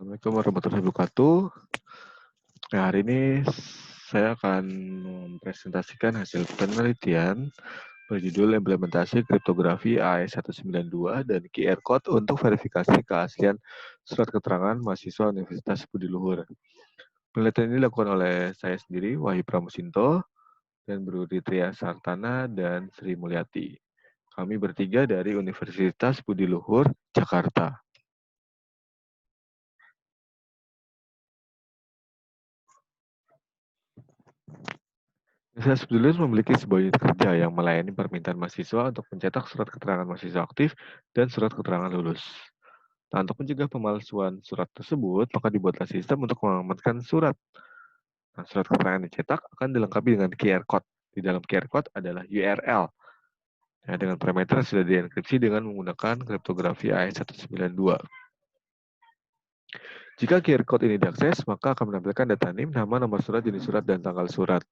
Assalamualaikum warahmatullahi wabarakatuh. Nah, hari ini saya akan mempresentasikan hasil penelitian berjudul Implementasi Kriptografi AES192 dan QR Code untuk verifikasi keaslian surat keterangan mahasiswa Universitas Budi Luhur. Penelitian ini dilakukan oleh saya sendiri, Wahyu Pramusinto, dan Budi Tria Sartana dan Sri Mulyati. Kami bertiga dari Universitas Budi Luhur, Jakarta. Universitas Budi Luhur memiliki sebuah unit kerja yang melayani permintaan mahasiswa untuk mencetak surat keterangan mahasiswa aktif dan surat keterangan lulus. Nah, untuk mencegah pemalsuan surat tersebut, maka dibuatlah sistem untuk mengamankan surat. Nah, surat keterangan dicetak akan dilengkapi dengan QR Code. Di dalam QR Code adalah URL. Nah, dengan parameter sudah dienkripsi dengan menggunakan kriptografi AES192. Jika QR Code ini diakses, maka akan menampilkan data NIM, nama, nomor surat, jenis surat, dan tanggal surat.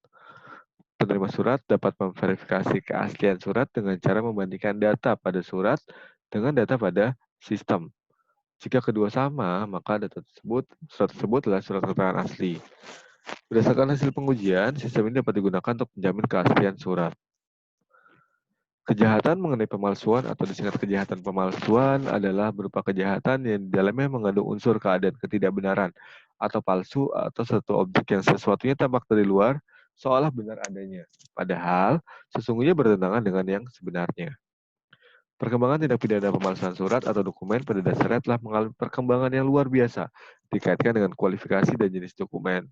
Penerima surat dapat memverifikasi keaslian surat dengan cara membandingkan data pada surat dengan data pada sistem. Jika kedua sama, maka surat tersebut adalah surat keterangan asli. Berdasarkan hasil pengujian, sistem ini dapat digunakan untuk menjamin keaslian surat. Kejahatan mengenai pemalsuan atau disingkat kejahatan pemalsuan adalah berupa kejahatan yang di dalamnya mengandung unsur keadaan ketidakbenaran atau palsu atau satu objek yang sesuatunya tampak dari luar seolah benar adanya, padahal sesungguhnya bertentangan dengan yang sebenarnya. Perkembangan tindak pidana pemalsuan surat atau dokumen pada dasarnya telah mengalami perkembangan yang luar biasa dikaitkan dengan kualifikasi dan jenis dokumen.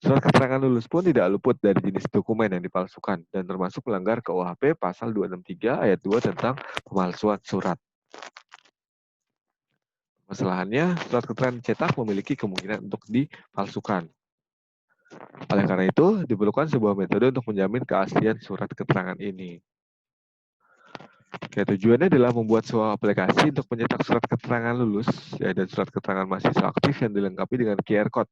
Surat keterangan lulus pun tidak luput dari jenis dokumen yang dipalsukan dan termasuk melanggar KUHP pasal 263 ayat 2 tentang pemalsuan surat. Masalahannya, surat keterangan cetak memiliki kemungkinan untuk dipalsukan. Oleh karena itu, diperlukan sebuah metode untuk menjamin keaslian surat keterangan ini. Tujuannya adalah membuat sebuah aplikasi untuk mencetak surat keterangan lulus dan surat keterangan mahasiswa aktif yang dilengkapi dengan QR Code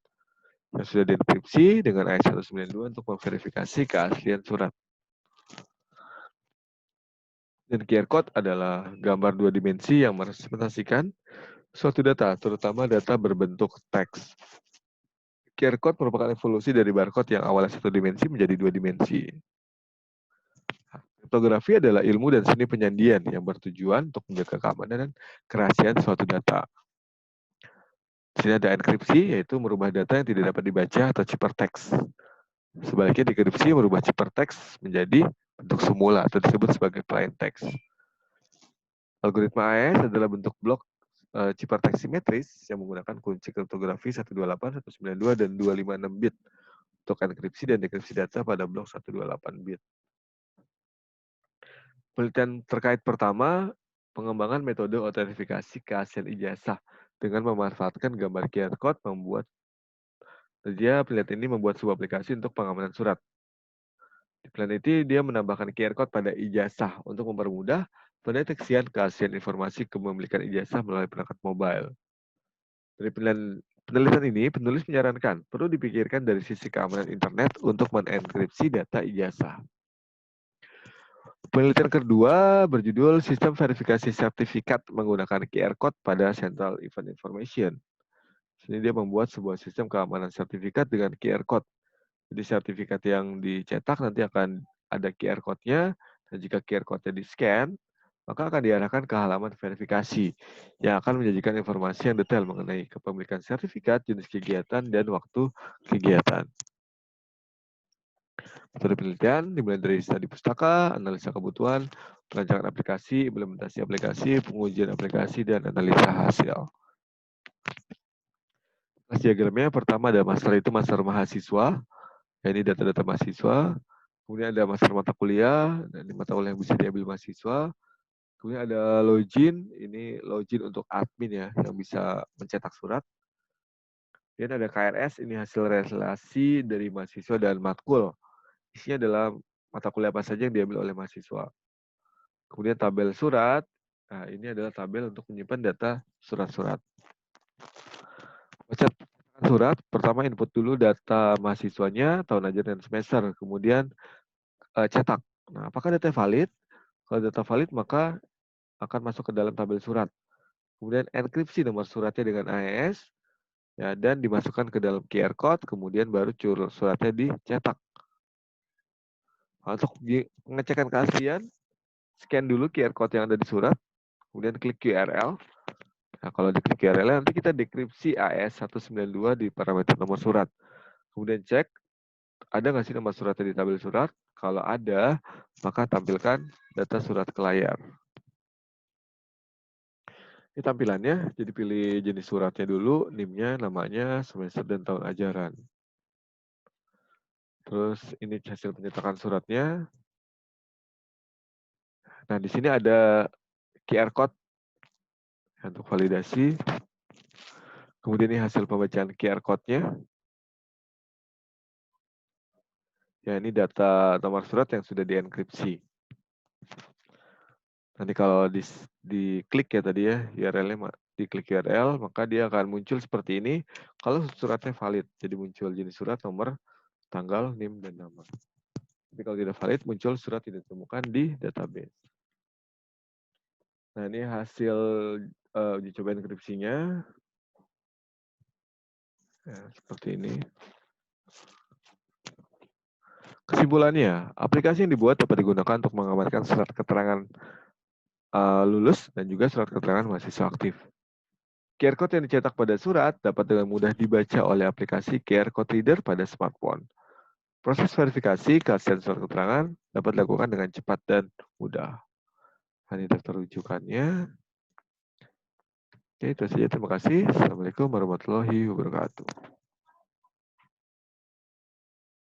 yang sudah dienkripsi dengan AES192 untuk memverifikasi keaslian surat. Dan QR Code adalah gambar dua dimensi yang merepresentasikan suatu data, terutama data berbentuk teks. QR Code merupakan evolusi dari barcode yang awalnya satu dimensi menjadi dua dimensi. Kriptografi adalah ilmu dan seni penyandian yang bertujuan untuk menjaga keamanan dan kerahasiaan suatu data. Di sini ada enkripsi, yaitu merubah data yang tidak dapat dibaca atau ciphertext. Sebaliknya, dekripsi merubah ciphertext menjadi bentuk semula atau disebut sebagai plain text. Algoritma AES adalah bentuk blok ciphertext simetris yang menggunakan kunci kriptografi 128, 192, dan 256 bit untuk enkripsi dan dekripsi data pada blok 128 bit. Penelitian terkait pertama, pengembangan metode autentifikasi keaslian ijazah dengan memanfaatkan gambar QR Code penelitian ini membuat sebuah aplikasi untuk pengamanan surat. Di peneliti, dia menambahkan QR Code pada ijazah untuk mempermudah pendeteksian keaslian informasi kepemilikan ijazah melalui perangkat mobile. Dari penelitian ini, penulis menyarankan perlu dipikirkan dari sisi keamanan internet untuk menenkripsi data ijazah. Penelitian kedua berjudul Sistem Verifikasi Sertifikat menggunakan QR Code pada Central Event Information. Sini dia membuat sebuah sistem keamanan sertifikat dengan QR Code. Jadi sertifikat yang dicetak nanti akan ada QR Code-nya, dan jika QR Code-nya di-scan, maka akan diarahkan ke halaman verifikasi yang akan menyajikan informasi yang detail mengenai kepemilikan sertifikat, jenis kegiatan, dan waktu kegiatan. Metode penelitian dimulai dari studi pustaka, analisa kebutuhan, perancangan aplikasi, implementasi aplikasi, pengujian aplikasi, dan analisa hasil. Kelas diagramnya pertama ada master itu master mahasiswa, ini data-data mahasiswa. Kemudian ada master mata kuliah, dan ini mata kuliah yang bisa diambil mahasiswa. Kemudian ada login, ini login untuk admin ya, yang bisa mencetak surat. Kemudian ada KRS, ini hasil relasi dari mahasiswa dan matkul. Isinya adalah mata kuliah apa saja yang diambil oleh mahasiswa. Kemudian tabel surat, nah ini adalah tabel untuk menyimpan data surat-surat. Baca surat, pertama input dulu data mahasiswanya, tahun ajar dan semester, kemudian cetak. Nah, apakah data valid? Kalau data valid, maka akan masuk ke dalam tabel surat. Kemudian enkripsi nomor suratnya dengan AES, Ya, dan dimasukkan ke dalam QR code, kemudian baru suratnya dicetak. Untuk pengecekan keaslian, scan dulu QR code yang ada di surat, kemudian klik QRL. Nah, kalau diklik QRL nanti kita dekripsi AS192 di parameter nomor surat. Kemudian cek, ada nggak sih nomor suratnya di tabel surat? Kalau ada, maka tampilkan data surat ke layar. Ini tampilannya, jadi pilih jenis suratnya dulu, NIM-nya, namanya, semester dan tahun ajaran. Terus ini hasil penyetakan suratnya. Nah, di sini ada QR code untuk validasi. Kemudian ini hasil pembacaan QR code-nya. Ya, ini data nomor surat yang sudah dienkripsi. Nanti kalau diklik ya tadi ya, URL-nya diklik URL, maka dia akan muncul seperti ini. Kalau suratnya valid, jadi muncul jenis surat, nomor, tanggal, NIM, dan nama. Tapi kalau tidak valid, muncul surat tidak ditemukan di database. Nah, ini hasil uji coba enkripsinya. Ya, seperti ini. Kesimpulannya, aplikasi yang dibuat dapat digunakan untuk mengamankan surat keterangan lulus dan juga surat keterangan mahasiswa aktif. QR code yang dicetak pada surat dapat dengan mudah dibaca oleh aplikasi QR Code Reader pada smartphone. Proses verifikasi keaslian surat keterangan dapat dilakukan dengan cepat dan mudah. Ini daftar rujukannya. Oke, itu saja. Terima kasih. Assalamualaikum warahmatullahi wabarakatuh.